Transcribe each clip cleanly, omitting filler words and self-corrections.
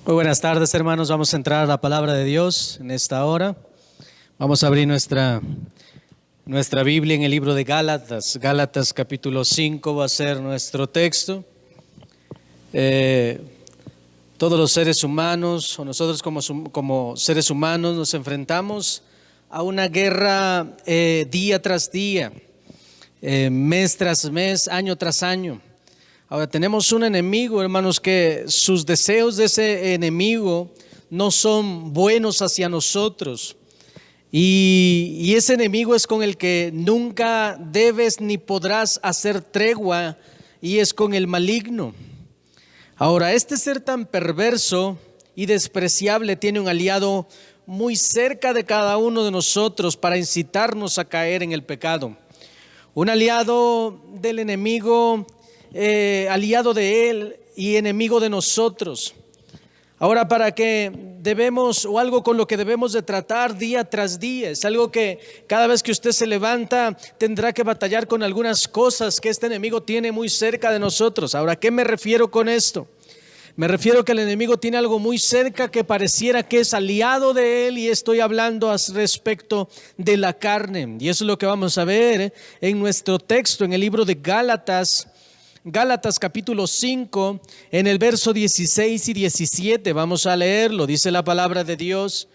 Muy buenas tardes, hermanos. Vamos a entrar a la palabra de Dios en esta hora. Vamos a abrir nuestra Biblia en el libro de Gálatas. Gálatas capítulo 5 va a ser nuestro texto. Todos los seres humanos, o nosotros como seres humanos, nos enfrentamos a una guerra día tras día, mes tras mes, año tras año. Ahora tenemos un enemigo, hermanos, que sus deseos de ese enemigo no son buenos hacia nosotros. Y ese enemigo es con el que nunca debes ni podrás hacer tregua, y es con el maligno. Ahora, este ser tan perverso y despreciable tiene un aliado muy cerca de cada uno de nosotros para incitarnos a caer en el pecado. Un aliado del enemigo, aliado de él y enemigo de nosotros. Ahora, para que debemos, o algo con lo que debemos de tratar día tras día, es algo que cada vez que usted se levanta tendrá que batallar con algunas cosas que este enemigo tiene muy cerca de nosotros. Ahora, ¿a qué me refiero con esto? Me refiero que el enemigo tiene algo muy cerca que pareciera que es aliado de él, y estoy hablando respecto de la carne. Y eso es lo que vamos a ver en nuestro texto en el libro de Gálatas capítulo 5, en el verso 16 y 17, vamos a leerlo. Dice la palabra de Dios: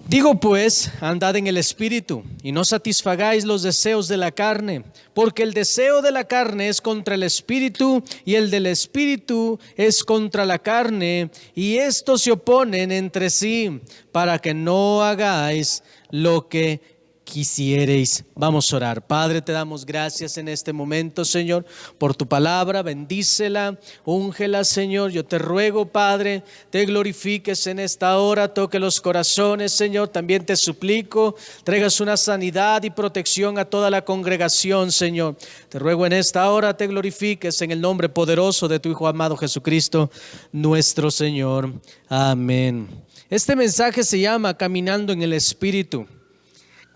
digo pues, andad en el Espíritu, y no satisfagáis los deseos de la carne, porque el deseo de la carne es contra el Espíritu, y el del Espíritu es contra la carne, y estos se oponen entre sí, para que no hagáis lo que quisiereis. Vamos a orar. Padre, te damos gracias en este momento, Señor, por tu palabra. Bendícela, úngela, Señor. Yo te ruego, Padre, te glorifiques en esta hora, toque los corazones, Señor. También te suplico, traigas una sanidad y protección a toda la congregación, Señor. Te ruego en esta hora, te glorifiques en el nombre poderoso de tu Hijo amado Jesucristo, nuestro Señor. Amén. Este mensaje se llama Caminando en el Espíritu.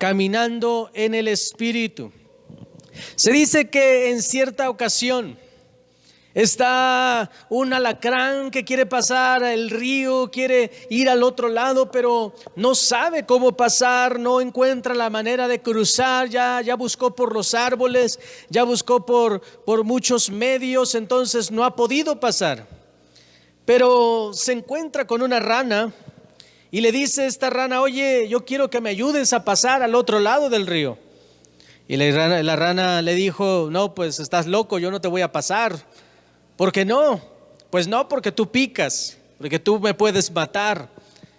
Caminando en el Espíritu. Se dice que en cierta ocasión está un alacrán que quiere pasar el río, quiere ir al otro lado, pero no sabe cómo pasar, no encuentra la manera de cruzar. Ya buscó por los árboles, ya buscó por muchos medios, entonces no ha podido pasar. Pero se encuentra con una rana y le dice esta rana: oye, yo quiero que me ayudes a pasar al otro lado del río. Y la rana le dijo: no, pues estás loco, yo no te voy a pasar. ¿Por qué no? Pues no, porque tú picas, porque tú me puedes matar.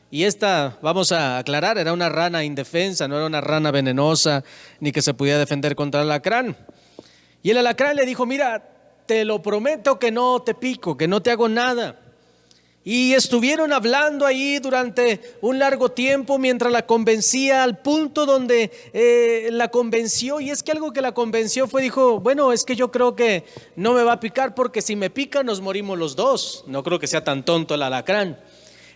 Y esta, vamos a aclarar, era una rana indefensa, no era una rana venenosa, ni que se pudiera defender contra el alacrán. Y el alacrán le dijo: mira, te lo prometo que no te pico, que no te hago nada. Y estuvieron hablando ahí durante un largo tiempo mientras la convencía, al punto donde la convenció. Y es que algo que la convenció dijo: bueno, es que yo creo que no me va a picar, porque si me pica nos morimos los dos. No creo que sea tan tonto el alacrán.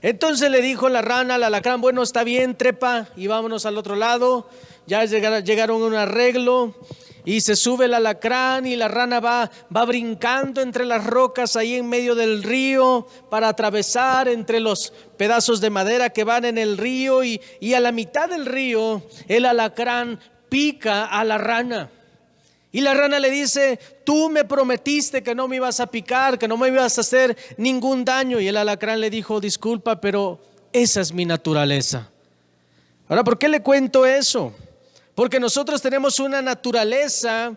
Entonces le dijo la rana al alacrán: bueno, está bien, trepa y vámonos al otro lado. Ya llegaron a un arreglo. Y se sube el alacrán, y la rana va brincando entre las rocas ahí en medio del río para atravesar entre los pedazos de madera que van en el río. Y a la mitad del río el alacrán pica a la rana. Y la rana le dice: tú me prometiste que no me ibas a picar, que no me ibas a hacer ningún daño. Y el alacrán le dijo: disculpa, pero esa es mi naturaleza. Ahora, ¿por qué le cuento eso? Porque nosotros tenemos una naturaleza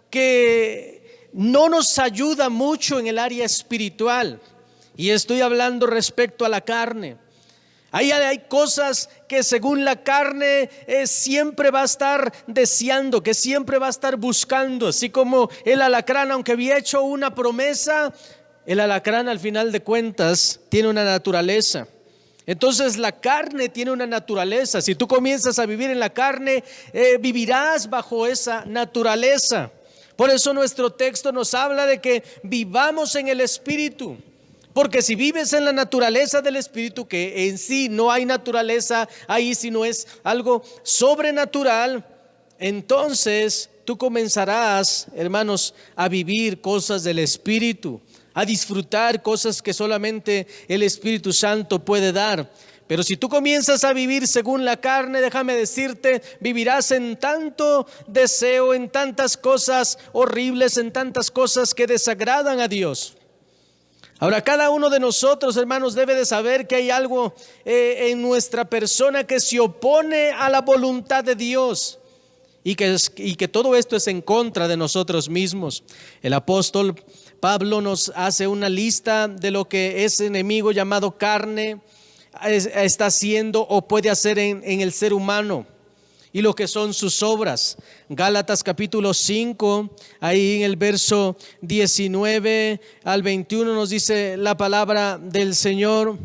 que no nos ayuda mucho en el área espiritual. Y estoy hablando respecto a la carne. Ahí hay cosas que según la carne siempre va a estar deseando, que siempre va a estar buscando. Así como el alacrán, aunque había hecho una promesa, el alacrán al final de cuentas tiene una naturaleza. Entonces la carne tiene una naturaleza. Si tú comienzas a vivir en la carne, vivirás bajo esa naturaleza. Por eso nuestro texto nos habla de que vivamos en el Espíritu. Porque si vives en la naturaleza del Espíritu, que en sí no hay naturaleza ahí, sino es algo sobrenatural, entonces tú comenzarás, hermanos, a vivir cosas del Espíritu, a disfrutar cosas que solamente el Espíritu Santo puede dar. Pero si tú comienzas a vivir según la carne, déjame decirte, vivirás en tanto deseo, en tantas cosas horribles, en tantas cosas que desagradan a Dios. Ahora, cada uno de nosotros, hermanos, debe de saber que hay algo en nuestra persona que se opone a la voluntad de Dios. Y que todo esto es en contra de nosotros mismos. El apóstol Pablo nos hace una lista de lo que ese enemigo llamado carne está haciendo o puede hacer en el ser humano y lo que son sus obras. Gálatas capítulo 5, ahí en el verso 19 al 21 nos dice la palabra del Señor.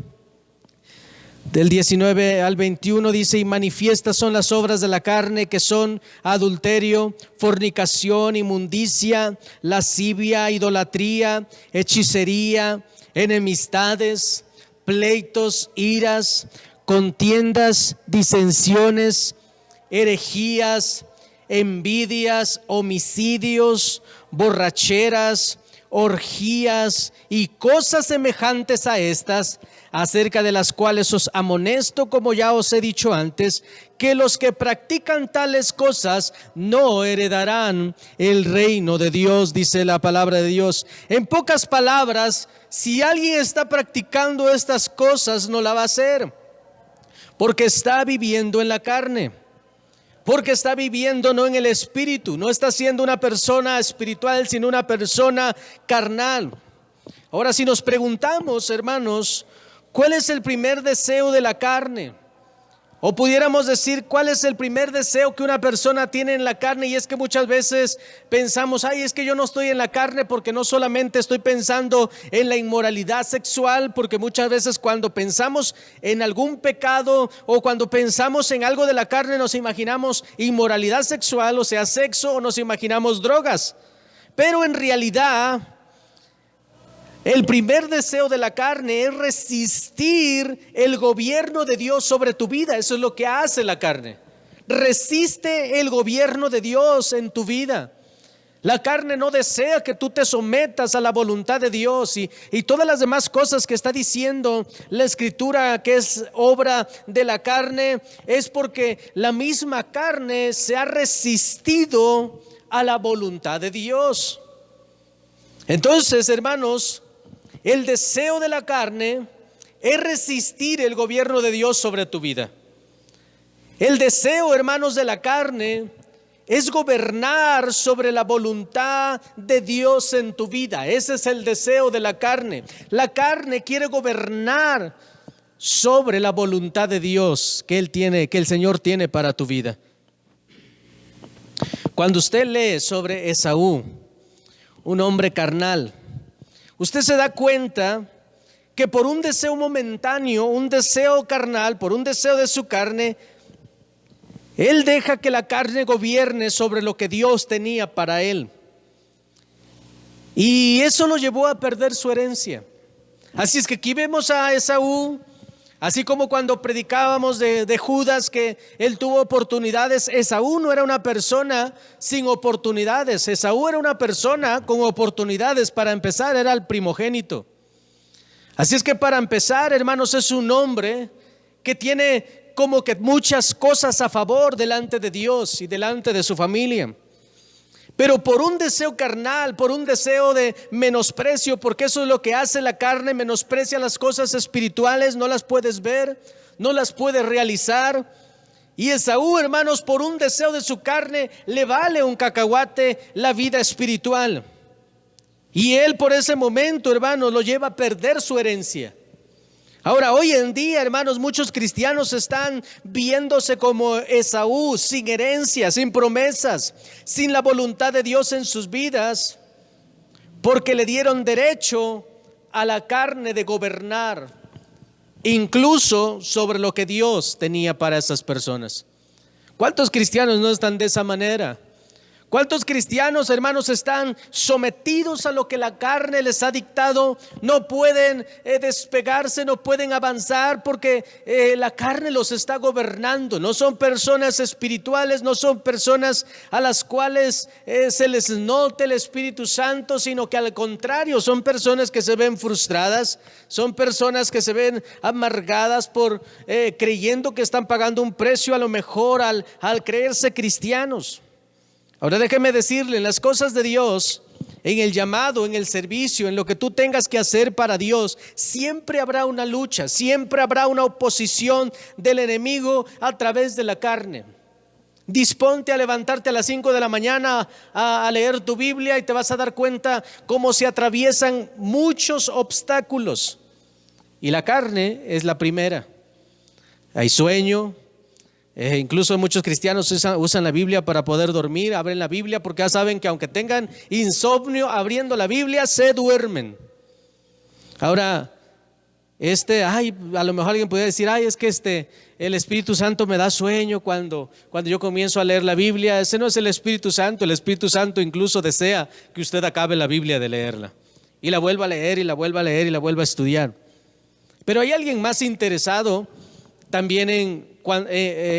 Del 19 al 21 dice: y manifiestas son las obras de la carne, que son adulterio, fornicación, inmundicia, lascivia, idolatría, hechicería, enemistades, pleitos, iras, contiendas, disensiones, herejías, envidias, homicidios, borracheras, orgías y cosas semejantes a estas, acerca de las cuales os amonesto, como ya os he dicho antes, que los que practican tales cosas no heredarán el reino de Dios, dice la palabra de Dios. En pocas palabras, si alguien está practicando estas cosas, no la va a hacer, porque está viviendo en la carne, porque está viviendo no en el espíritu, no está siendo una persona espiritual, sino una persona carnal. Ahora, si nos preguntamos, hermanos, ¿cuál es el primer deseo de la carne? O pudiéramos decir, ¿cuál es el primer deseo que una persona tiene en la carne? Y es que muchas veces pensamos, ay, es que yo no estoy en la carne porque no solamente estoy pensando en la inmoralidad sexual, porque muchas veces cuando pensamos en algún pecado o cuando pensamos en algo de la carne nos imaginamos inmoralidad sexual, o sea, sexo, o nos imaginamos drogas. Pero en realidad, el primer deseo de la carne es resistir el gobierno de Dios sobre tu vida. Eso es lo que hace la carne. Resiste el gobierno de Dios en tu vida. La carne no desea que tú te sometas a la voluntad de Dios y todas las demás cosas que está diciendo la Escritura que es obra de la carne, es porque la misma carne se ha resistido a la voluntad de Dios. Entonces, hermanos, el deseo de la carne es resistir el gobierno de Dios sobre tu vida. El deseo, hermanos, de la carne es gobernar sobre la voluntad de Dios en tu vida. Ese es el deseo de la carne. La carne quiere gobernar sobre la voluntad de Dios que el Señor tiene para tu vida. Cuando usted lee sobre Esaú, un hombre carnal, usted se da cuenta que por un deseo momentáneo, un deseo carnal, por un deseo de su carne, él deja que la carne gobierne sobre lo que Dios tenía para él. Y eso lo llevó a perder su herencia. Así es que aquí vemos a Esaú, así como cuando predicábamos de Judas, que él tuvo oportunidades. Esaú no era una persona sin oportunidades. Esaú era una persona con oportunidades. Para empezar, era el primogénito. Así es que para empezar, hermanos, es un hombre que tiene como que muchas cosas a favor delante de Dios y delante de su familia. Pero por un deseo carnal, por un deseo de menosprecio, porque eso es lo que hace la carne, menosprecia las cosas espirituales, no las puedes ver, no las puedes realizar. Y Esaú, hermanos, por un deseo de su carne, le vale un cacahuate la vida espiritual. Y él por ese momento, hermanos, lo lleva a perder su herencia. Ahora, hoy en día, hermanos, muchos cristianos están viéndose como Esaú, sin herencia, sin promesas, sin la voluntad de Dios en sus vidas, porque le dieron derecho a la carne de gobernar, incluso sobre lo que Dios tenía para esas personas. ¿Cuántos cristianos no están de esa manera? ¿Cuántos cristianos, hermanos, están sometidos a lo que la carne les ha dictado? No pueden despegarse, no pueden avanzar porque la carne los está gobernando. No son personas espirituales, no son personas a las cuales se les note el Espíritu Santo, sino que al contrario, son personas que se ven frustradas, son personas que se ven amargadas por creyendo que están pagando un precio a lo mejor al creerse cristianos. Ahora déjeme decirle, en las cosas de Dios, en el llamado, en el servicio, en lo que tú tengas que hacer para Dios, siempre habrá una lucha, siempre habrá una oposición del enemigo a través de la carne. Disponte a levantarte a las 5 de la mañana a leer tu Biblia y te vas a dar cuenta cómo se atraviesan muchos obstáculos. Y la carne es la primera. Hay sueño. Incluso muchos cristianos usan la Biblia para poder dormir, abren la Biblia porque ya saben que aunque tengan insomnio, abriendo la Biblia se duermen. Ahora, a lo mejor alguien puede decir, es que el Espíritu Santo me da sueño cuando yo comienzo a leer la Biblia. Ese no es el Espíritu Santo. El Espíritu Santo incluso desea que usted acabe la Biblia de leerla y la vuelva a leer y la vuelva a leer y la vuelva a estudiar. Pero hay alguien más interesado también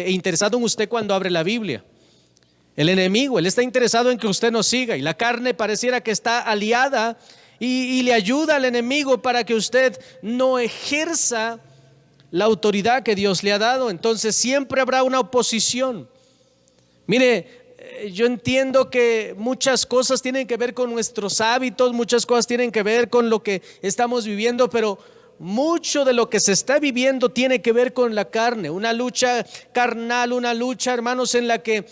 interesado en usted cuando abre la Biblia. El enemigo, él está interesado en que usted no siga, y la carne pareciera que está aliada y le ayuda al enemigo para que usted no ejerza la autoridad que Dios le ha dado. Entonces siempre habrá una oposición. Mire, yo entiendo que muchas cosas tienen que ver con nuestros hábitos, muchas cosas tienen que ver con lo que estamos viviendo, pero mucho de lo que se está viviendo tiene que ver con la carne, una lucha carnal, una lucha, hermanos, en la que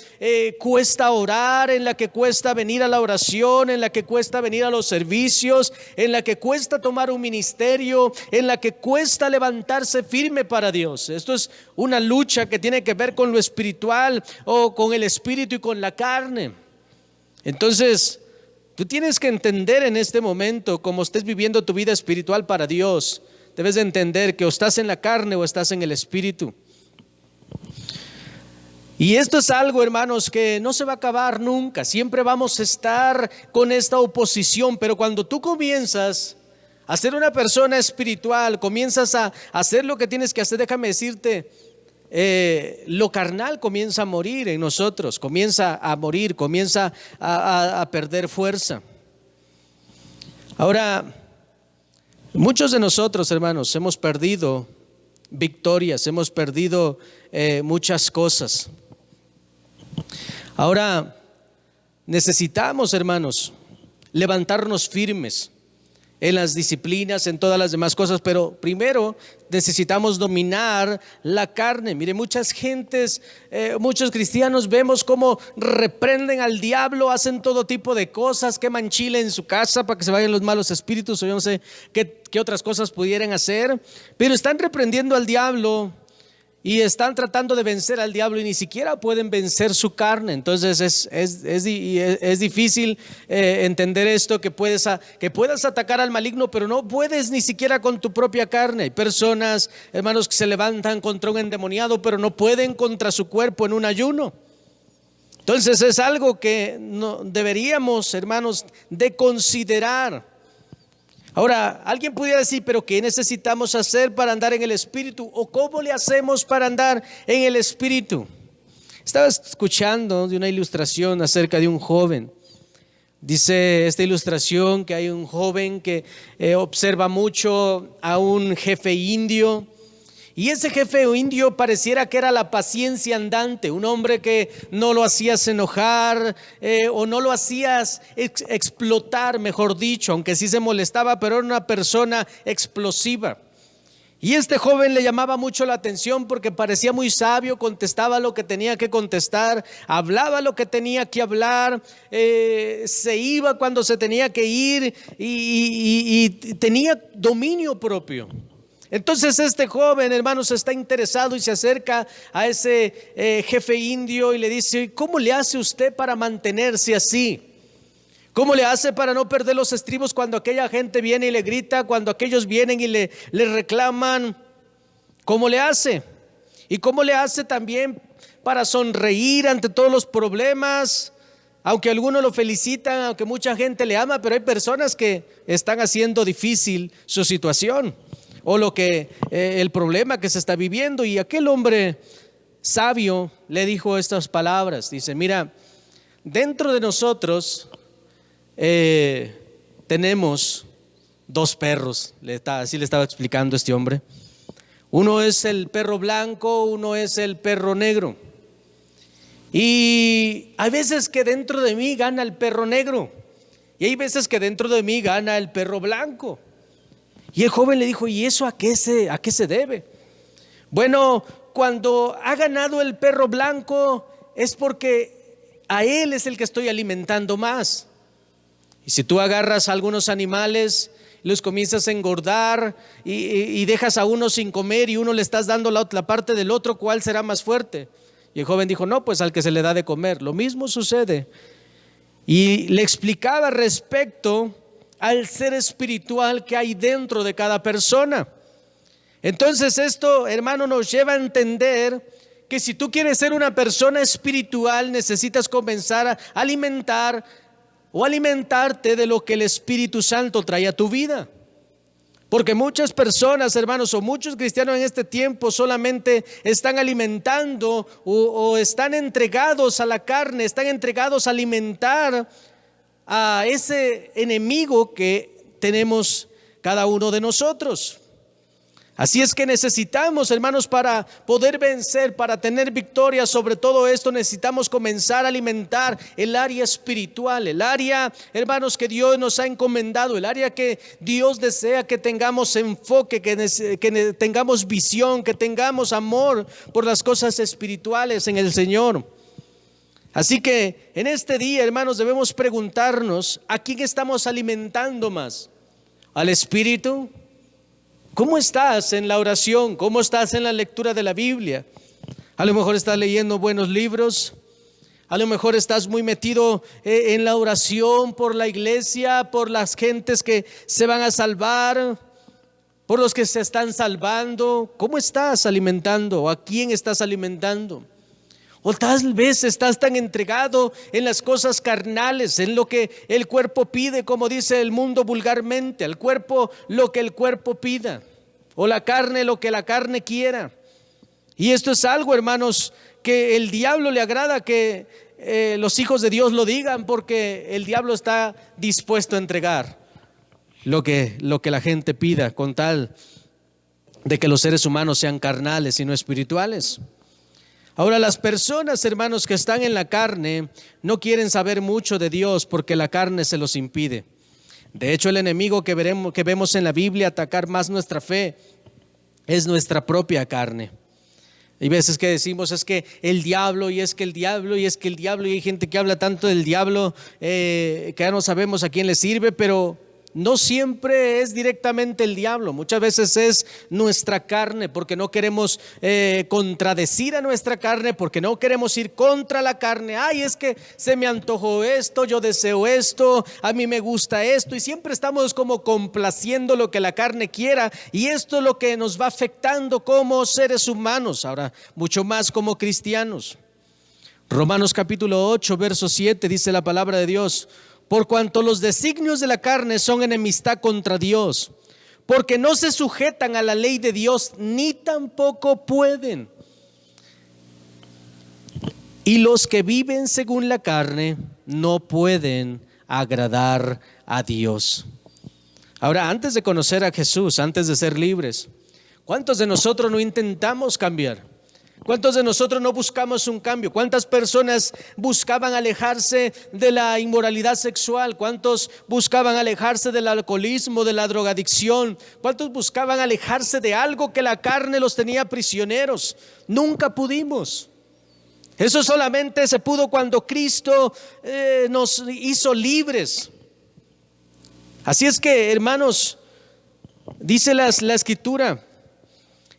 cuesta orar, en la que cuesta venir a la oración, en la que cuesta venir a los servicios, en la que cuesta tomar un ministerio, en la que cuesta levantarse firme para Dios. Esto es una lucha que tiene que ver con lo espiritual o con el espíritu y con la carne. Entonces, tú tienes que entender en este momento, como estés viviendo tu vida espiritual para Dios, debes de entender que o estás en la carne o estás en el espíritu. Y esto es algo, hermanos, que no se va a acabar nunca. Siempre vamos a estar con esta oposición. Pero cuando tú comienzas a ser una persona espiritual, comienzas a hacer lo que tienes que hacer, déjame decirte, lo carnal comienza a morir en nosotros, comienza a morir, comienza a perder fuerza. Ahora, muchos de nosotros, hermanos, hemos perdido victorias, hemos perdido muchas cosas. Ahora, necesitamos, hermanos, levantarnos firmes en las disciplinas, en todas las demás cosas, pero primero necesitamos dominar la carne. Mire, muchas gentes, muchos cristianos vemos cómo reprenden al diablo, hacen todo tipo de cosas, queman chile en su casa para que se vayan los malos espíritus, o yo no sé qué otras cosas pudieran hacer, pero están reprendiendo al diablo y están tratando de vencer al diablo y ni siquiera pueden vencer su carne. Entonces es difícil entender esto, que puedas atacar al maligno, pero no puedes ni siquiera con tu propia carne. Hay personas, hermanos, que se levantan contra un endemoniado, pero no pueden contra su cuerpo en un ayuno. Entonces es algo que no deberíamos, hermanos, de considerar. Ahora, alguien pudiera decir, pero ¿qué necesitamos hacer para andar en el Espíritu? ¿O cómo le hacemos para andar en el Espíritu? Estaba escuchando de una ilustración acerca de un joven. Dice esta ilustración que hay un joven que observa mucho a un jefe indio. Y ese jefe indio pareciera que era la paciencia andante, un hombre que no lo hacías enojar o no lo hacías explotar, mejor dicho, aunque sí se molestaba, pero era una persona explosiva. Y este joven le llamaba mucho la atención porque parecía muy sabio, contestaba lo que tenía que contestar, hablaba lo que tenía que hablar, se iba cuando se tenía que ir y tenía dominio propio. Entonces este joven, hermanos, está interesado y se acerca a ese jefe indio y le dice: ¿cómo le hace usted para mantenerse así? ¿Cómo le hace para no perder los estribos cuando aquella gente viene y le grita, cuando aquellos vienen y le reclaman? ¿Cómo le hace? ¿Y cómo le hace también para sonreír ante todos los problemas? Aunque algunos lo felicitan, aunque mucha gente le ama, pero hay personas que están haciendo difícil su situación o el problema que se está viviendo. Y aquel hombre sabio le dijo estas palabras. Dice: mira, dentro de nosotros tenemos dos perros. Así le estaba explicando este hombre. Uno es el perro blanco, uno es el perro negro. Y hay veces que dentro de mí gana el perro negro, y hay veces que dentro de mí gana el perro blanco. Y el joven le dijo: ¿y eso a qué se debe? Bueno, cuando ha ganado el perro blanco es porque a él es el que estoy alimentando más. Y si tú agarras a algunos animales, los comienzas a engordar y dejas a uno sin comer y uno le estás dando la parte del otro, ¿cuál será más fuerte? Y el joven dijo: no, pues al que se le da de comer. Lo mismo sucede. Y le explicaba respecto al ser espiritual que hay dentro de cada persona. Entonces esto, hermano, nos lleva a entender que si tú quieres ser una persona espiritual, necesitas comenzar a alimentar o alimentarte de lo que el Espíritu Santo trae a tu vida. Porque muchas personas, hermanos, o muchos cristianos en este tiempo solamente están alimentando o están entregados a la carne, están entregados a alimentar a ese enemigo que tenemos cada uno de nosotros. Así es que necesitamos, hermanos, para poder vencer, para tener victoria sobre todo esto, necesitamos comenzar a alimentar el área espiritual, el área, hermanos, que Dios nos ha encomendado, el área que Dios desea que tengamos enfoque, que tengamos visión, que tengamos amor por las cosas espirituales en el Señor. Así que en este día, hermanos, debemos preguntarnos: ¿a quién estamos alimentando más? ¿Al Espíritu? ¿Cómo estás en la oración? ¿Cómo estás en la lectura de la Biblia? A lo mejor estás leyendo buenos libros, a lo mejor estás muy metido en la oración por la iglesia, por las gentes que se van a salvar, por los que se están salvando. ¿Cómo estás alimentando? ¿A quién estás alimentando? O tal vez estás tan entregado en las cosas carnales, en lo que el cuerpo pide, como dice el mundo vulgarmente, al cuerpo lo que el cuerpo pida, o la carne lo que la carne quiera. Y esto es algo, hermanos, que el diablo le agrada que los hijos de Dios lo digan, porque el diablo está dispuesto a entregar lo que la gente pida, con tal de que los seres humanos sean carnales y no espirituales. Ahora, las personas, hermanos, que están en la carne no quieren saber mucho de Dios porque la carne se los impide. De hecho, el enemigo que vemos en la Biblia atacar más nuestra fe es nuestra propia carne. Hay veces que decimos: es que el diablo, y es que el diablo, y es que el diablo, y hay gente que habla tanto del diablo que ya no sabemos a quién le sirve, pero no siempre es directamente el diablo. Muchas veces es nuestra carne, porque no queremos contradecir a nuestra carne, porque no queremos ir contra la carne. Ay, es que se me antojó esto, yo deseo esto, a mí me gusta esto, y siempre estamos como complaciendo lo que la carne quiera, y esto es lo que nos va afectando como seres humanos, ahora mucho más como cristianos. Romanos capítulo 8, verso 7 dice la palabra de Dios: por cuanto los designios de la carne son enemistad contra Dios, porque no se sujetan a la ley de Dios, ni tampoco pueden. Y los que viven según la carne no pueden agradar a Dios. Ahora, antes de conocer a Jesús, antes de ser libres, ¿cuántos de nosotros no intentamos cambiar? ¿Cuántos de nosotros no buscamos un cambio? ¿Cuántas personas buscaban alejarse de la inmoralidad sexual? ¿Cuántos buscaban alejarse del alcoholismo, de la drogadicción? ¿Cuántos buscaban alejarse de algo que la carne los tenía prisioneros? Nunca pudimos. Eso solamente se pudo cuando Cristo nos hizo libres. Así es que, hermanos, dice la Escritura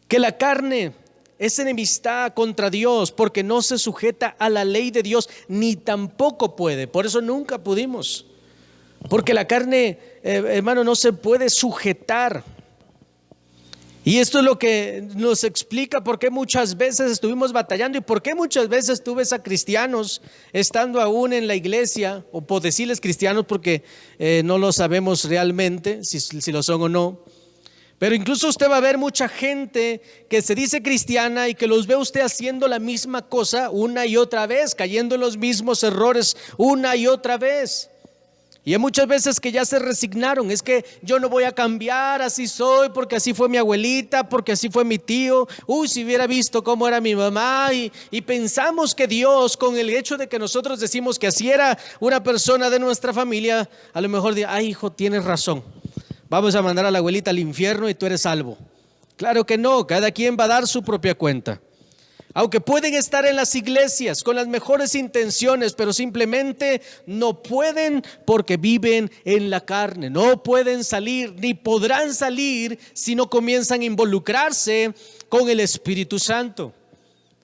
que la carne es enemistad contra Dios, porque no se sujeta a la ley de Dios, ni tampoco puede. Por eso nunca pudimos, porque la carne, hermano, no se puede sujetar. Y esto es lo que nos explica por qué muchas veces estuvimos batallando y por qué muchas veces tú ves a cristianos estando aún en la iglesia, o por decirles cristianos porque no lo sabemos realmente si lo son o no. Pero incluso usted va a ver mucha gente que se dice cristiana y que los ve usted haciendo la misma cosa una y otra vez, cayendo en los mismos errores una y otra vez. Y hay muchas veces que ya se resignaron, es que yo no voy a cambiar, así soy, porque así fue mi abuelita, porque así fue mi tío. Si hubiera visto cómo era mi mamá. Y pensamos que Dios, con el hecho de que nosotros decimos que así era una persona de nuestra familia, a lo mejor dice, ay hijo, tienes razón, vamos a mandar a la abuelita al infierno y tú eres salvo. Claro que no, cada quien va a dar su propia cuenta. Aunque pueden estar en las iglesias con las mejores intenciones, pero simplemente no pueden porque viven en la carne. No pueden salir, ni podrán salir si no comienzan a involucrarse con el Espíritu Santo,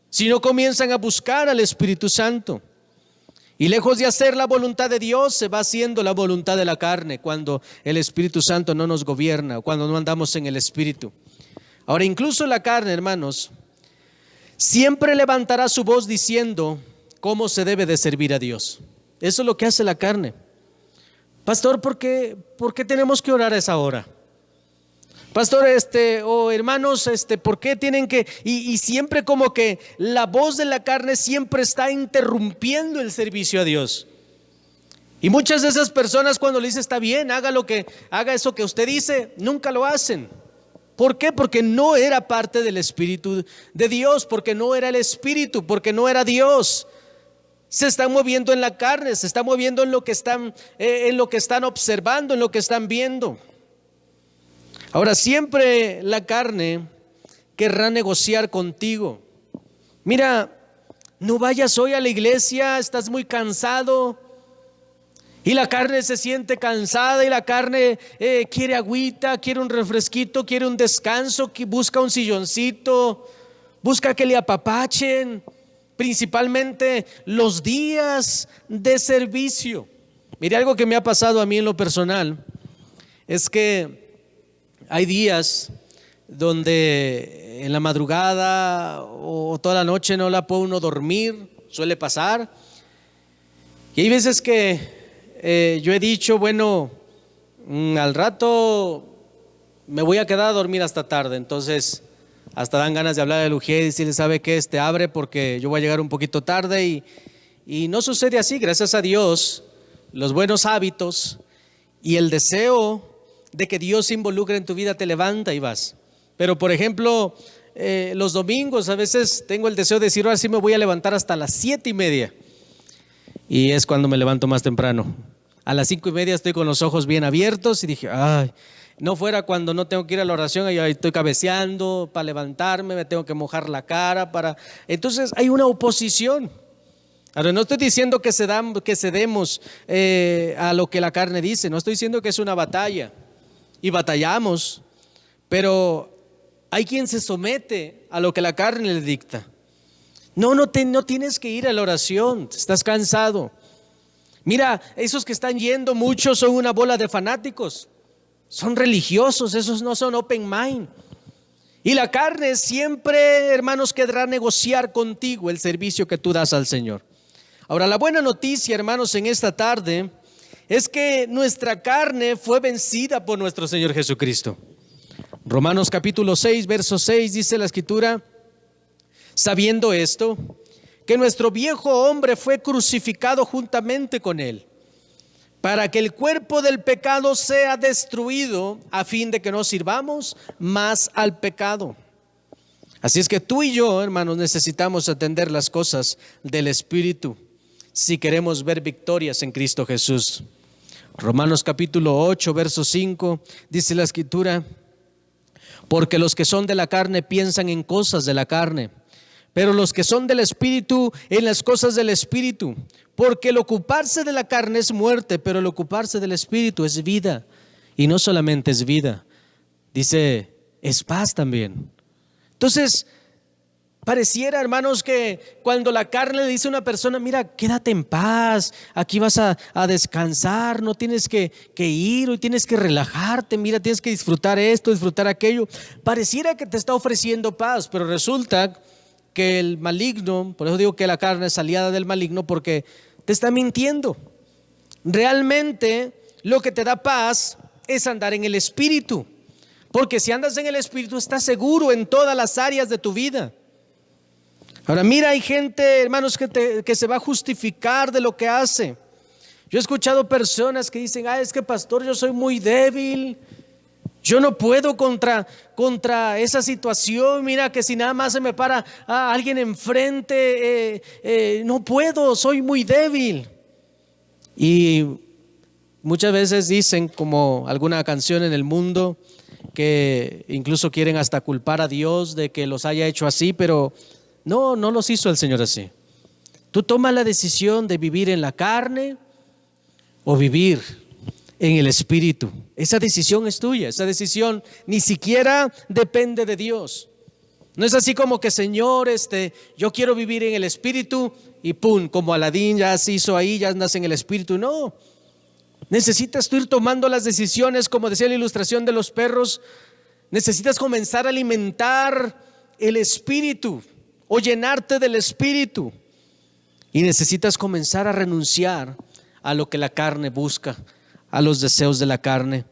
si no comienzan a buscar al Espíritu Santo. Y lejos de hacer la voluntad de Dios, se va haciendo la voluntad de la carne cuando el Espíritu Santo no nos gobierna, cuando no andamos en el Espíritu. Ahora, incluso la carne, hermanos, siempre levantará su voz diciendo cómo se debe de servir a Dios. Eso es lo que hace la carne. Pastor, ¿por qué tenemos que orar a esa hora? Pastor, hermanos, ¿por qué tienen que? Y siempre como que la voz de la carne siempre está interrumpiendo el servicio a Dios. Y muchas de esas personas, cuando le dice está bien, haga eso que usted dice, nunca lo hacen. ¿Por qué? Porque no era parte del Espíritu de Dios, porque no era el Espíritu, porque no era Dios. Se están moviendo en la carne, se están moviendo en lo que están observando, en lo que están viendo. Ahora, siempre la carne querrá negociar contigo. Mira, no vayas hoy a la iglesia, estás muy cansado. Y la carne se siente cansada y la carne quiere agüita, quiere un refresquito, quiere un descanso, busca un silloncito, busca que le apapachen, principalmente los días de servicio. Mire, algo que me ha pasado a mí en lo personal es que hay días donde en la madrugada o toda la noche no la puede uno dormir, suele pasar. Y hay veces que yo he dicho, bueno, al rato me voy a quedar a dormir hasta tarde. Entonces hasta dan ganas de hablar a Lujier y decirle, ¿sabe qué? Abre porque yo voy a llegar un poquito tarde. Y no sucede así, gracias a Dios. Los buenos hábitos y el deseo de que Dios se involucre en tu vida te levanta y vas. Pero por ejemplo, los domingos a veces tengo el deseo de decir, ahora sí me voy a levantar hasta las 7:30. Y es cuando me levanto más temprano. A las 5:30 estoy con los ojos bien abiertos y dije, ay, no fuera cuando no tengo que ir a la oración, ahí estoy cabeceando para levantarme, me tengo que mojar la cara Entonces hay una oposición. Ahora, no estoy diciendo que cedemos a lo que la carne dice, no estoy diciendo que es una batalla y batallamos, pero hay quien se somete a lo que la carne le dicta. No tienes que ir a la oración, estás cansado. Mira, esos que están yendo, muchos son una bola de fanáticos, son religiosos, esos no son open mind. Y la carne siempre, hermanos, querrá negociar contigo el servicio que tú das al Señor. Ahora, la buena noticia, hermanos, en esta tarde es que nuestra carne fue vencida por nuestro Señor Jesucristo. Romanos capítulo 6, verso 6 dice la Escritura: sabiendo esto, que nuestro viejo hombre fue crucificado juntamente con él, para que el cuerpo del pecado sea destruido, a fin de que no sirvamos más al pecado. Así es que tú y yo, hermanos, necesitamos atender las cosas del Espíritu si queremos ver victorias en Cristo Jesús. Romanos capítulo 8, verso 5, dice la Escritura: porque los que son de la carne piensan en cosas de la carne, pero los que son del Espíritu en las cosas del Espíritu. Porque el ocuparse de la carne es muerte, pero el ocuparse del Espíritu es vida. Y no solamente es vida, dice, es paz también. Entonces, Pareciera, hermanos, que cuando la carne le dice a una persona, mira, quédate en paz, aquí vas a descansar, no tienes que ir, hoy tienes que relajarte, mira, tienes que disfrutar esto, disfrutar aquello. Pareciera que te está ofreciendo paz, pero resulta que el maligno, por eso digo que la carne es aliada del maligno, porque te está mintiendo. Realmente lo que te da paz es andar en el Espíritu, porque si andas en el Espíritu estás seguro en todas las áreas de tu vida. Ahora mira, hay gente, hermanos, que se va a justificar de lo que hace. Yo he escuchado personas que dicen, es que pastor, yo soy muy débil, yo no puedo contra esa situación, mira que si nada más se me para a alguien enfrente, no puedo, soy muy débil. Y muchas veces dicen, como alguna canción en el mundo, que incluso quieren hasta culpar a Dios de que los haya hecho así, pero no los hizo el Señor así. Tú tomas la decisión de vivir en la carne o vivir en el Espíritu. Esa decisión es tuya, esa decisión ni siquiera depende de Dios. No es así como que, Señor, yo quiero vivir en el Espíritu y pum, como Aladín ya se hizo ahí, ya andas en el Espíritu. No, necesitas tú ir tomando las decisiones, como decía la ilustración de los perros. Necesitas comenzar a alimentar el Espíritu o llenarte del Espíritu, y necesitas comenzar a renunciar a lo que la carne busca, a los deseos de la carne,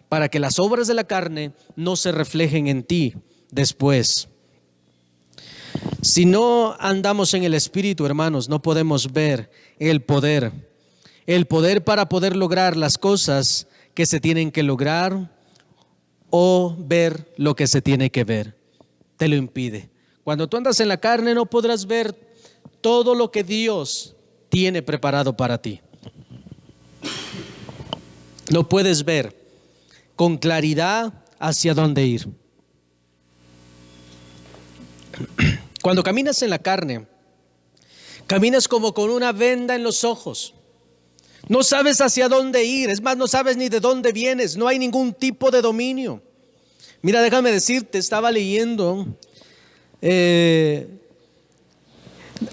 para que las obras de la carne no se reflejen en ti después. Si no andamos en el Espíritu, hermanos, no podemos ver el poder para poder lograr las cosas que se tienen que lograr o ver lo que se tiene que ver. Te lo impide. Cuando tú andas en la carne no podrás ver todo lo que Dios tiene preparado para ti. No puedes ver con claridad hacia dónde ir. Cuando caminas en la carne, caminas como con una venda en los ojos. No sabes hacia dónde ir, es más, no sabes ni de dónde vienes, no hay ningún tipo de dominio. Mira, déjame decirte, estaba leyendo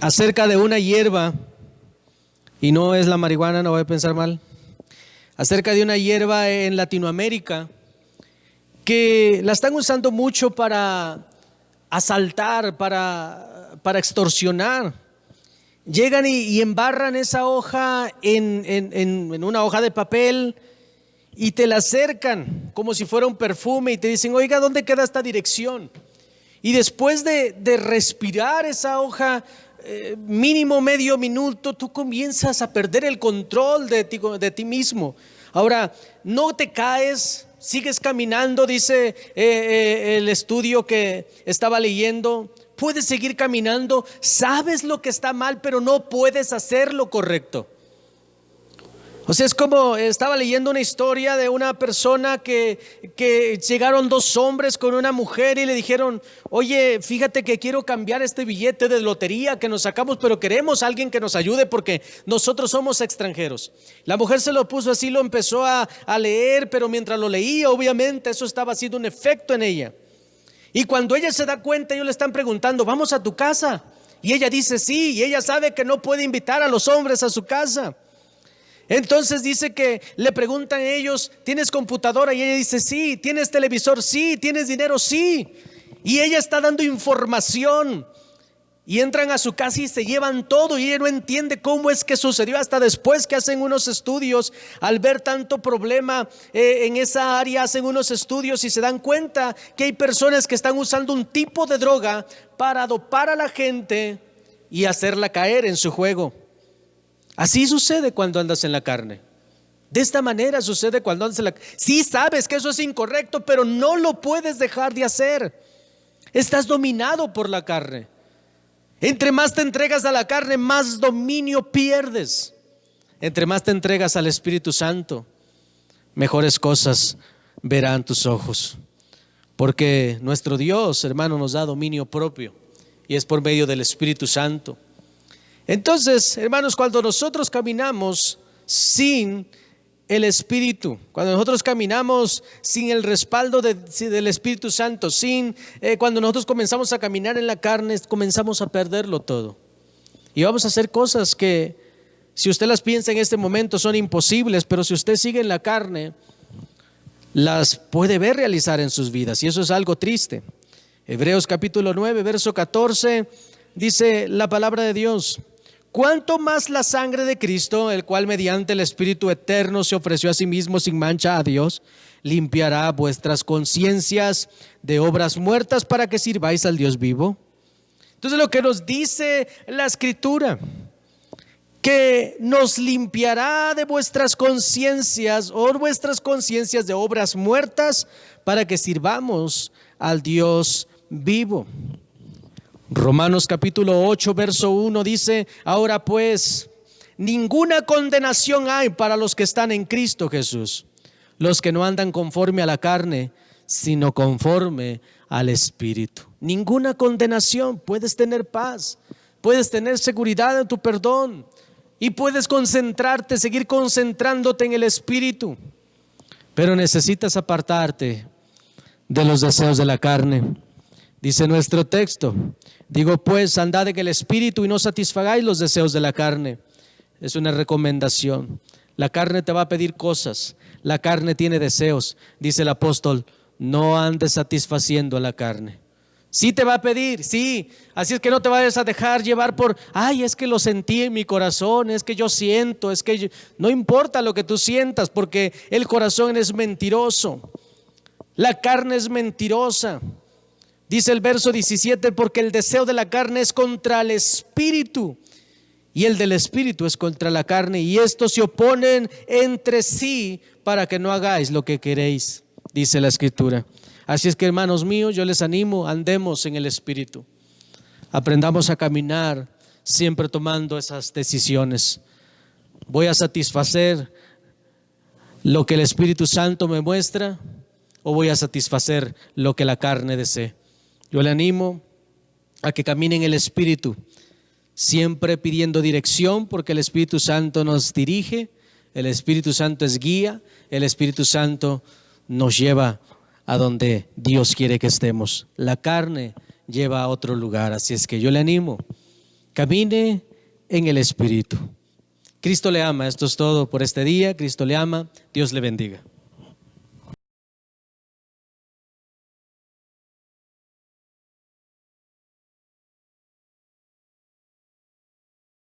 acerca de una hierba, y no es la marihuana, no voy a pensar mal, acerca de una hierba en Latinoamérica que la están usando mucho para asaltar, para extorsionar. Llegan y embarran esa hoja en una hoja de papel y te la acercan como si fuera un perfume y te dicen, oiga, ¿dónde queda esta dirección? Y después de respirar esa hoja, mínimo medio minuto, tú comienzas a perder el control de ti mismo. Ahora, no te caes, sigues caminando, dice el estudio que estaba leyendo. Puedes seguir caminando, sabes lo que está mal, pero no puedes hacer lo correcto. O sea, es como estaba leyendo una historia de una persona que llegaron dos hombres con una mujer y le dijeron, oye, fíjate que quiero cambiar este billete de lotería que nos sacamos, pero queremos a alguien que nos ayude porque nosotros somos extranjeros. La mujer se lo puso así, lo empezó a leer, pero mientras lo leía, obviamente eso estaba haciendo un efecto en ella. Y cuando ella se da cuenta, ellos le están preguntando, ¿vamos a tu casa? Y ella dice sí, y ella sabe que no puede invitar a los hombres a su casa. Entonces dice que le preguntan a ellos, ¿tienes computadora? Y ella dice sí. ¿Tienes televisor? Sí. ¿Tienes dinero? Sí. Y ella está dando información. Y entran a su casa y se llevan todo, y ella no entiende cómo es que sucedió hasta después que hacen unos estudios. Al ver tanto problema en esa área, hacen unos estudios y se dan cuenta que hay personas que están usando un tipo de droga para dopar a la gente y hacerla caer en su juego. Así sucede cuando andas en la carne. De esta manera sucede cuando andas en la carne. Sí sabes que eso es incorrecto, pero no lo puedes dejar de hacer. Estás dominado por la carne. Entre más te entregas a la carne, más dominio pierdes. Entre más te entregas al Espíritu Santo, mejores cosas verán tus ojos. Porque nuestro Dios, hermano, nos da dominio propio, y es por medio del Espíritu Santo. Entonces, hermanos, cuando nosotros caminamos sin el Espíritu. Cuando nosotros caminamos sin el respaldo del Espíritu Santo, cuando nosotros comenzamos a caminar en la carne, comenzamos a perderlo todo. Y vamos a hacer cosas que, si usted las piensa en este momento, son imposibles, pero si usted sigue en la carne, las puede ver realizar en sus vidas, y eso es algo triste. Hebreos capítulo 9, verso 14, dice la palabra de Dios: cuánto más la sangre de Cristo, el cual mediante el Espíritu eterno se ofreció a sí mismo sin mancha a Dios, limpiará vuestras conciencias de obras muertas para que sirváis al Dios vivo. Entonces, lo que nos dice la Escritura, que nos limpiará de vuestras conciencias de obras muertas para que sirvamos al Dios vivo. Romanos capítulo 8, verso 1 dice: ahora pues, ninguna condenación hay para los que están en Cristo Jesús, los que no andan conforme a la carne, sino conforme al Espíritu. Ninguna condenación. Puedes tener paz, puedes tener seguridad en tu perdón, y puedes seguir concentrándote en el Espíritu, pero necesitas apartarte de los deseos de la carne. Dice nuestro texto: digo pues, andad en el Espíritu y no satisfagáis los deseos de la carne. Es una recomendación. La carne te va a pedir cosas, la carne tiene deseos. Dice el apóstol: no andes satisfaciendo a la carne. Sí te va a pedir, sí. Así es que no te vayas a dejar llevar por: ay, es que lo sentí en mi corazón, es que yo siento, no importa lo que tú sientas, porque el corazón es mentiroso, la carne es mentirosa. Dice el verso 17: porque el deseo de la carne es contra el Espíritu, y el del Espíritu es contra la carne, y estos se oponen entre sí para que no hagáis lo que queréis, dice la Escritura. Así es que, hermanos míos, yo les animo: andemos en el Espíritu, aprendamos a caminar siempre tomando esas decisiones. ¿Voy a satisfacer lo que el Espíritu Santo me muestra, o voy a satisfacer lo que la carne desee? Yo le animo a que camine en el Espíritu, siempre pidiendo dirección, porque el Espíritu Santo nos dirige, el Espíritu Santo es guía, el Espíritu Santo nos lleva a donde Dios quiere que estemos. La carne lleva a otro lugar. Así es que yo le animo: camine en el Espíritu. Cristo le ama. Esto es todo por este día. Cristo le ama. Dios le bendiga.